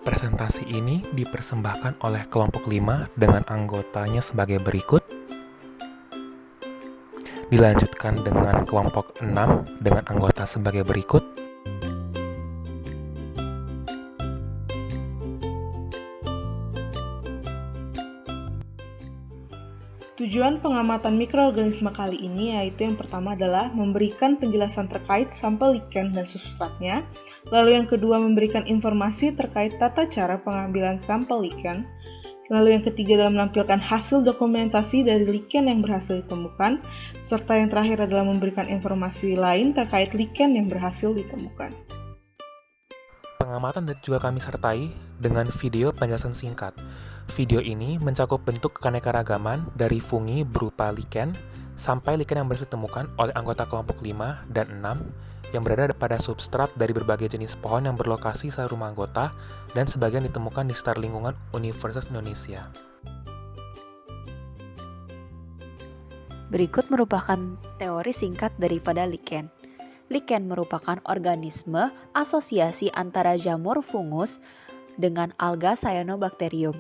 Presentasi ini dipersembahkan oleh kelompok 5 dengan anggotanya sebagai berikut. Dilanjutkan dengan kelompok 6 dengan anggota sebagai berikut. Tujuan pengamatan mikroorganisme kali ini yaitu yang pertama adalah memberikan penjelasan terkait sampel lichen dan substratnya, lalu yang kedua memberikan informasi terkait tata cara pengambilan sampel lichen, lalu yang ketiga adalah menampilkan hasil dokumentasi dari lichen yang berhasil ditemukan, serta yang terakhir adalah memberikan informasi lain terkait lichen yang berhasil ditemukan. Pengamatan juga kami sertai dengan video penjelasan singkat. Video ini mencakup bentuk keanekaragaman dari fungi berupa lichen sampai lichen yang berhasil ditemukan oleh anggota kelompok 5 dan 6 yang berada pada substrat dari berbagai jenis pohon yang berlokasi di rumah anggota dan sebagian ditemukan di sekitar lingkungan Universitas Indonesia. Berikut merupakan teori singkat daripada lichen. Lichen merupakan organisme asosiasi antara jamur fungus dengan alga cyanobacterium.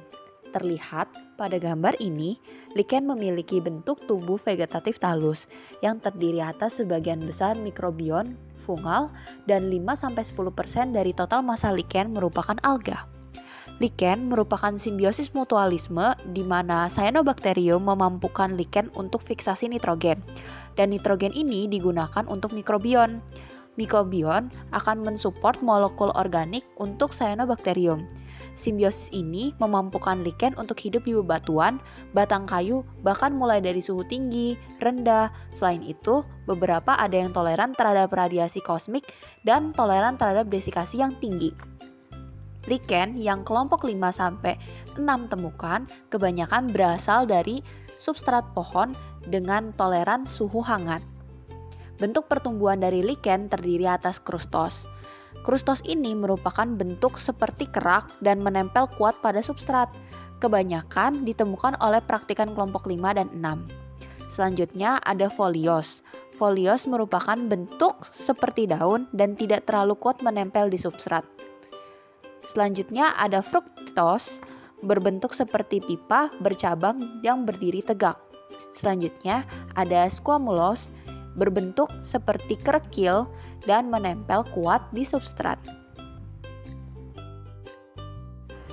Terlihat pada gambar ini, lichen memiliki bentuk tubuh vegetatif talus yang terdiri atas sebagian besar mikrobion, fungal, dan 5-10% dari total massa lichen merupakan alga. Lichen merupakan simbiosis mutualisme di mana cyanobacterium memampukan lichen untuk fiksasi nitrogen, dan nitrogen ini digunakan untuk mikrobion. Mikrobion akan mensupport molekul organik untuk cyanobacterium. Simbiosis ini memampukan lichen untuk hidup di bebatuan, batang kayu, bahkan mulai dari suhu tinggi, rendah. Selain itu, beberapa ada yang toleran terhadap radiasi kosmik dan toleran terhadap desikasi yang tinggi. Lichen yang kelompok 5-6 temukan kebanyakan berasal dari substrat pohon dengan toleran suhu hangat. Bentuk pertumbuhan dari lichen terdiri atas krustos. Krustos ini merupakan bentuk seperti kerak dan menempel kuat pada substrat. Kebanyakan ditemukan oleh praktikan kelompok 5 dan 6. Selanjutnya ada folios. Folios merupakan bentuk seperti daun dan tidak terlalu kuat menempel di substrat. Selanjutnya ada fruktos, berbentuk seperti pipa bercabang yang berdiri tegak. Selanjutnya ada squamulos, berbentuk seperti kerikil dan menempel kuat di substrat.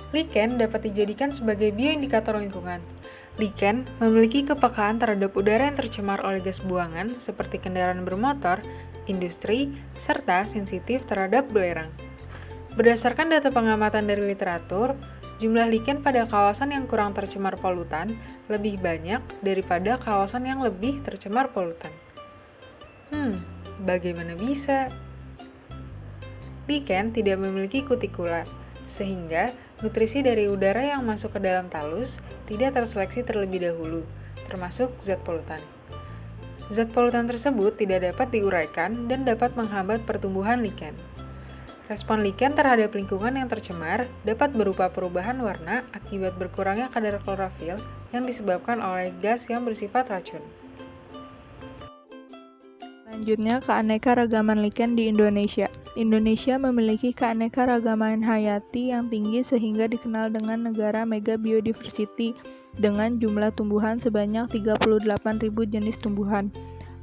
Lichen dapat dijadikan sebagai bioindikator lingkungan. Lichen memiliki kepekaan terhadap udara yang tercemar oleh gas buangan seperti kendaraan bermotor, industri, serta sensitif terhadap belerang. Berdasarkan data pengamatan dari literatur, jumlah lichen pada kawasan yang kurang tercemar polutan lebih banyak daripada kawasan yang lebih tercemar polutan. Bagaimana bisa? Lichen tidak memiliki kutikula, sehingga nutrisi dari udara yang masuk ke dalam talus tidak terseleksi terlebih dahulu, termasuk zat polutan. Zat polutan tersebut tidak dapat diuraikan dan dapat menghambat pertumbuhan lichen. Respon lichen terhadap lingkungan yang tercemar dapat berupa perubahan warna akibat berkurangnya kadar klorofil yang disebabkan oleh gas yang bersifat racun. Selanjutnya, keanekaragaman lichen di Indonesia. Indonesia memiliki keanekaragaman hayati yang tinggi sehingga dikenal dengan negara mega biodiversity dengan jumlah tumbuhan sebanyak 38.000 jenis tumbuhan.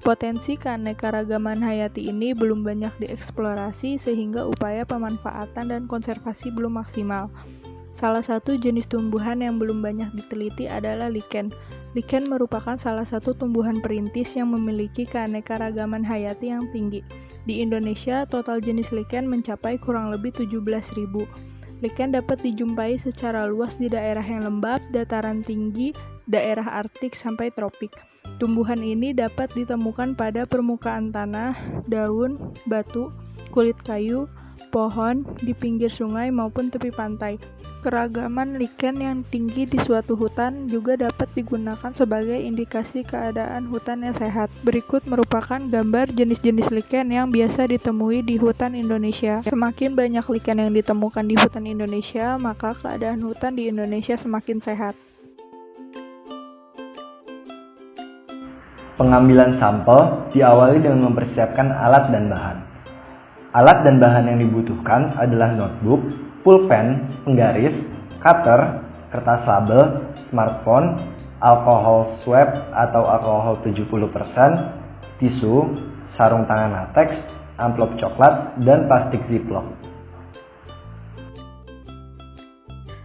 Potensi keanekaragaman hayati ini belum banyak dieksplorasi sehingga upaya pemanfaatan dan konservasi belum maksimal. Salah satu jenis tumbuhan yang belum banyak diteliti adalah lichen. Lichen merupakan salah satu tumbuhan perintis yang memiliki keanekaragaman hayati yang tinggi. Di Indonesia, total jenis lichen mencapai kurang lebih 17.000. Lichen dapat dijumpai secara luas di daerah yang lembab, dataran tinggi, daerah arktik sampai tropik. Tumbuhan ini dapat ditemukan pada permukaan tanah, daun, batu, kulit kayu, pohon, di pinggir sungai maupun tepi pantai. Keragaman lichen yang tinggi di suatu hutan juga dapat digunakan sebagai indikasi keadaan hutan yang sehat. Berikut merupakan gambar jenis-jenis lichen yang biasa ditemui di hutan Indonesia. Semakin banyak lichen yang ditemukan di hutan Indonesia, maka keadaan hutan di Indonesia semakin sehat. Pengambilan sampel diawali dengan mempersiapkan alat dan bahan. Alat dan bahan yang dibutuhkan adalah notebook, pulpen, penggaris, cutter, kertas label, smartphone, alkohol swab atau alkohol 70%, tisu, sarung tangan latex, amplop coklat, dan plastik ziplock.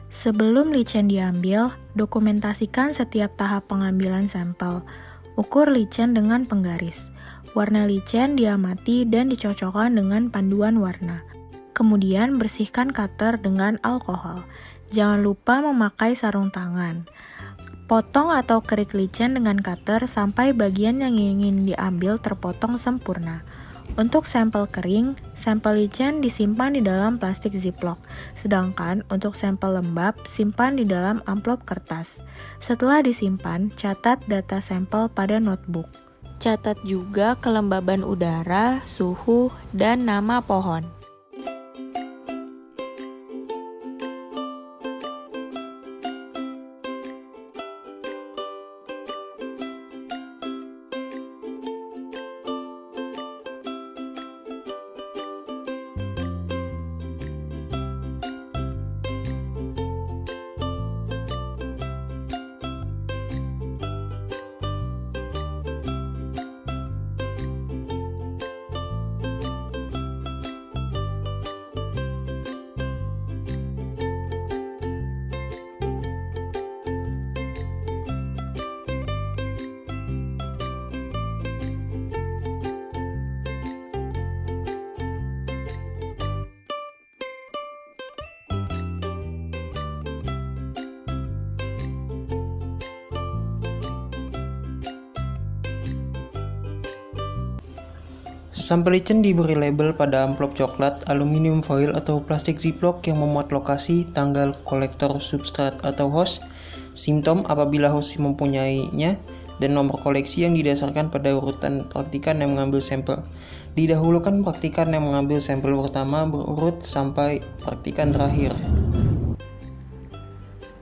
Sebelum licen diambil, dokumentasikan setiap tahap pengambilan sampel. Ukur licen dengan penggaris. Warna licen diamati dan dicocokkan dengan panduan warna. Kemudian bersihkan cutter dengan alkohol. Jangan lupa memakai sarung tangan. Potong atau kerik licen dengan cutter sampai bagian yang ingin diambil terpotong sempurna. Untuk sampel kering, sampel licen disimpan di dalam plastik ziplock, sedangkan untuk sampel lembab simpan di dalam amplop kertas. Setelah disimpan, catat data sampel pada notebook. Catat juga kelembaban udara, suhu, dan nama pohon. Sampel licen diberi label pada amplop coklat, aluminium foil atau plastik ziplock yang memuat lokasi, tanggal, kolektor, substrat atau host, simptom apabila host mempunyainya, dan nomor koleksi yang didasarkan pada urutan praktikan yang mengambil sampel. Didahulukan praktikan yang mengambil sampel pertama berurut sampai praktikan terakhir.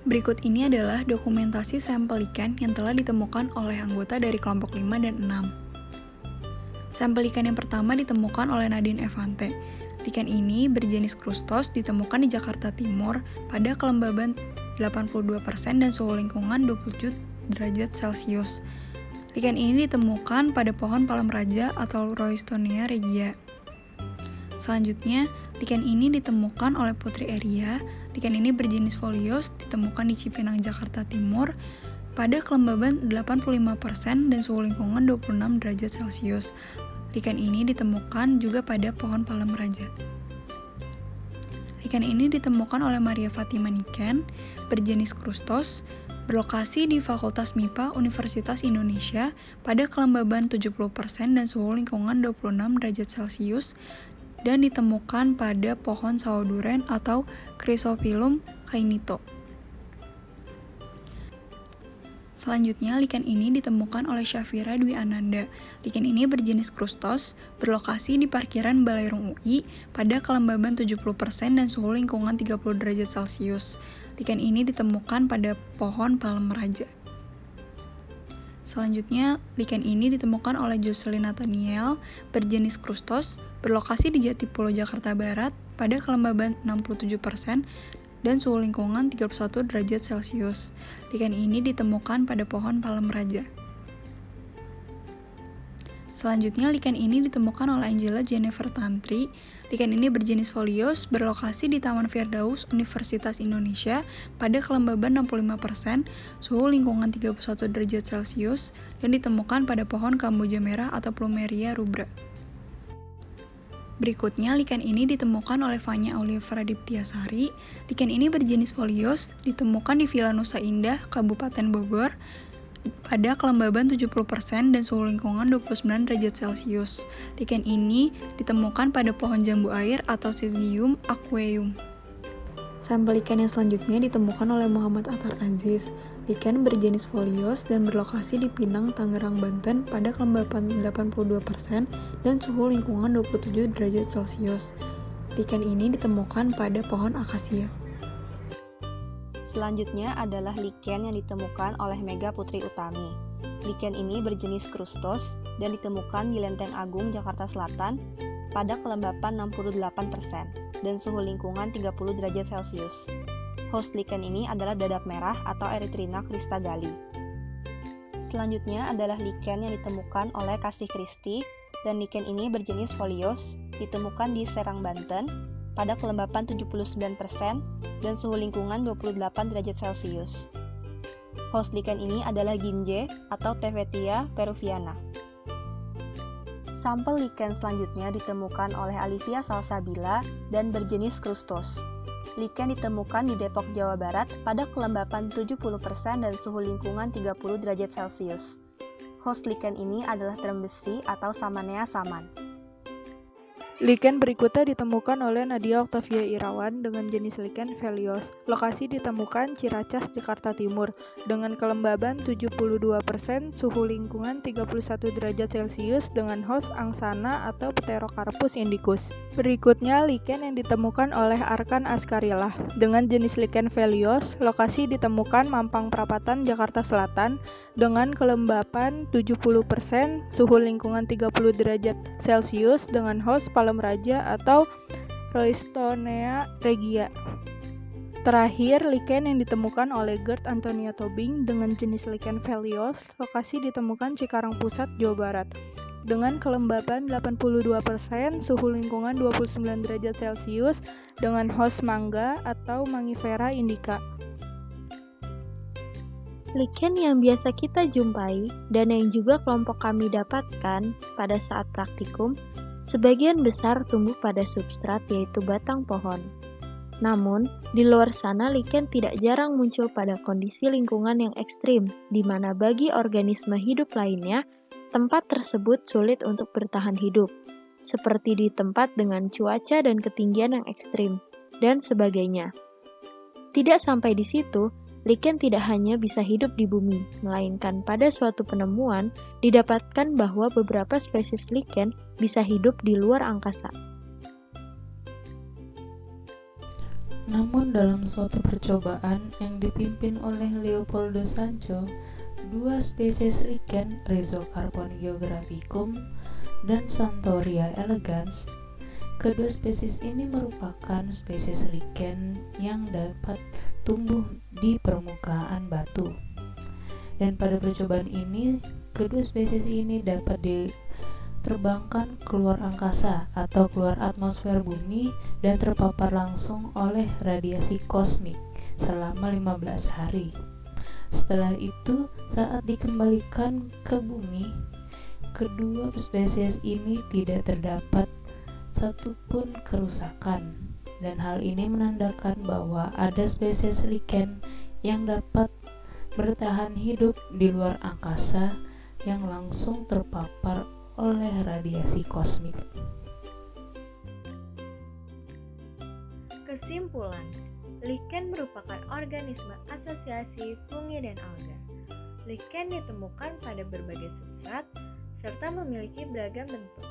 Berikut ini adalah dokumentasi sampel lichen yang telah ditemukan oleh anggota dari kelompok 5 dan 6. Sampel lichen yang pertama ditemukan oleh Nadine Evante. Lichen ini berjenis krustos ditemukan di Jakarta Timur pada kelembaban 82% dan suhu lingkungan 27 derajat Celcius. Lichen ini ditemukan pada pohon palem raja atau Roystonea regia. Selanjutnya, lichen ini ditemukan oleh Putri Eria. Lichen ini berjenis folios ditemukan di Cipinang, Jakarta Timur pada kelembaban 85% dan suhu lingkungan 26 derajat Celcius. Lichen ini ditemukan juga pada pohon palem raja. Lichen ini ditemukan oleh Maria Fatima Niken, berjenis krustos, berlokasi di Fakultas MIPA Universitas Indonesia pada kelembaban 70% dan suhu lingkungan 26 derajat Celcius dan ditemukan pada pohon sawo duren atau Chrysophyllum cainito. Selanjutnya, lichen ini ditemukan oleh Syafira Dwi Ananda. Lichen ini berjenis krustos, berlokasi di parkiran Balairung UI pada kelembaban 70% dan suhu lingkungan 30 derajat Celcius. Lichen ini ditemukan pada pohon palem raja. Selanjutnya, lichen ini ditemukan oleh Jocelyn Nathaniel, berjenis krustos, berlokasi di Jatipulo, Jakarta Barat pada kelembaban 67% dan suhu lingkungan 31 derajat Celcius. Lichen ini ditemukan pada pohon palem raja. Selanjutnya, lichen ini ditemukan oleh Angela Jennifer Tantri. Lichen ini berjenis folios, berlokasi di Taman Firdaus Universitas Indonesia pada kelembaban 65%, suhu lingkungan 31 derajat Celcius, dan ditemukan pada pohon kamboja merah atau Plumeria rubra. Berikutnya, lichen ini ditemukan oleh Fanya Olivera Diptiasari. Lichen ini berjenis folios, ditemukan di Villa Nusa Indah, Kabupaten Bogor, pada kelembaban 70% dan suhu lingkungan 29 derajat Celcius. Lichen ini ditemukan pada pohon jambu air atau Syzygium aqueum. Sampel lichen yang selanjutnya ditemukan oleh Muhammad Attar Aziz. Lichen berjenis folios dan berlokasi di Pinang, Tangerang, Banten pada kelembaban 82% dan suhu lingkungan 27 derajat Celcius. Lichen ini ditemukan pada pohon akasia. Selanjutnya adalah lichen yang ditemukan oleh Mega Putri Utami. Lichen ini berjenis krustos dan ditemukan di Lenteng Agung, Jakarta Selatan pada kelembapan 68% dan suhu lingkungan 30 derajat Celcius. Host lichen ini adalah dadap merah atau Erythrina cristagalli. Selanjutnya adalah lichen yang ditemukan oleh Kasih Christie, dan lichen ini berjenis folios, ditemukan di Serang, Banten, pada kelembapan 79% dan suhu lingkungan 28 derajat Celcius. Host lichen ini adalah Ginje atau Tevetia peruviana. Sampel lichen selanjutnya ditemukan oleh Alivia Salsabila dan berjenis Crustos. Lichen ditemukan di Depok, Jawa Barat pada kelembapan 70% dan suhu lingkungan 30 derajat Celcius. Host lichen ini adalah term besi atau Samanea saman. Lichen berikutnya ditemukan oleh Nadia Octavia Irawan dengan jenis lichen Phelios. Lokasi ditemukan Ciracas, Jakarta Timur, dengan kelembaban 72%, suhu lingkungan 31 derajat Celcius dengan host Angsana atau Pterocarpus indicus. Berikutnya lichen yang ditemukan oleh Arkan Ascarillah dengan jenis lichen Phelios. Lokasi ditemukan Mampang Perapatan, Jakarta Selatan, dengan kelembapan 70%, suhu lingkungan 30 derajat Celcius dengan host Palem Raja atau Roystonea regia. Terakhir, lichen yang ditemukan oleh Gerd Antonia Tobing dengan jenis lichen Phelios. Lokasi ditemukan Cikarang Pusat, Jawa Barat, dengan kelembaban 82%, suhu lingkungan 29 derajat Celcius dengan host Mangga atau Mangifera indica. Lichen yang biasa kita jumpai dan yang juga kelompok kami dapatkan pada saat praktikum, sebagian besar tumbuh pada substrat yaitu batang pohon. Namun, di luar sana lichen tidak jarang muncul pada kondisi lingkungan yang ekstrim, di mana bagi organisme hidup lainnya, tempat tersebut sulit untuk bertahan hidup, seperti di tempat dengan cuaca dan ketinggian yang ekstrim, dan sebagainya. Tidak sampai di situ, lichen tidak hanya bisa hidup di bumi, melainkan pada suatu penemuan didapatkan bahwa beberapa spesies lichen bisa hidup di luar angkasa. Namun dalam suatu percobaan yang dipimpin oleh Leopoldo Sancho, dua spesies lichen, Rhizocarpon geographicum dan Santoria elegans, kedua spesies ini merupakan spesies lichen yang dapat tumbuh di permukaan batu. Dan pada percobaan ini, kedua spesies ini dapat diterbangkan keluar angkasa atau keluar atmosfer bumi dan terpapar langsung oleh radiasi kosmik selama 15 hari. Setelah itu, saat dikembalikan ke bumi, kedua spesies ini tidak terdapat satupun kerusakan. Dan hal ini menandakan bahwa ada spesies lichen yang dapat bertahan hidup di luar angkasa yang langsung terpapar oleh radiasi kosmik. Kesimpulan, lichen merupakan organisme asosiasi fungi dan alga. Lichen ditemukan pada berbagai substrat serta memiliki beragam bentuk.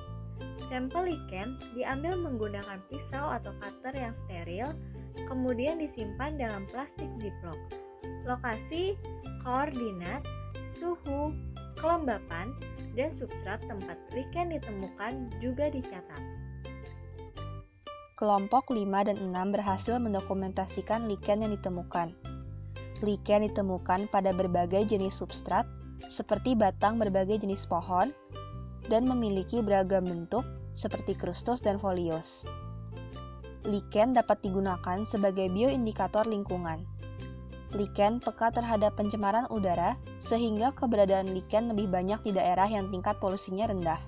Sampel lichen diambil menggunakan pisau atau cutter yang steril, kemudian disimpan dalam plastik ziplock. Lokasi, koordinat, suhu, kelembapan, dan substrat tempat lichen ditemukan juga dicatat. Kelompok 5 dan 6 berhasil mendokumentasikan lichen yang ditemukan. Lichen ditemukan pada berbagai jenis substrat, seperti batang berbagai jenis pohon, dan memiliki beragam bentuk seperti crustos dan folios. Lichen dapat digunakan sebagai bioindikator lingkungan. Lichen peka terhadap pencemaran udara, sehingga keberadaan lichen lebih banyak di daerah yang tingkat polusinya rendah.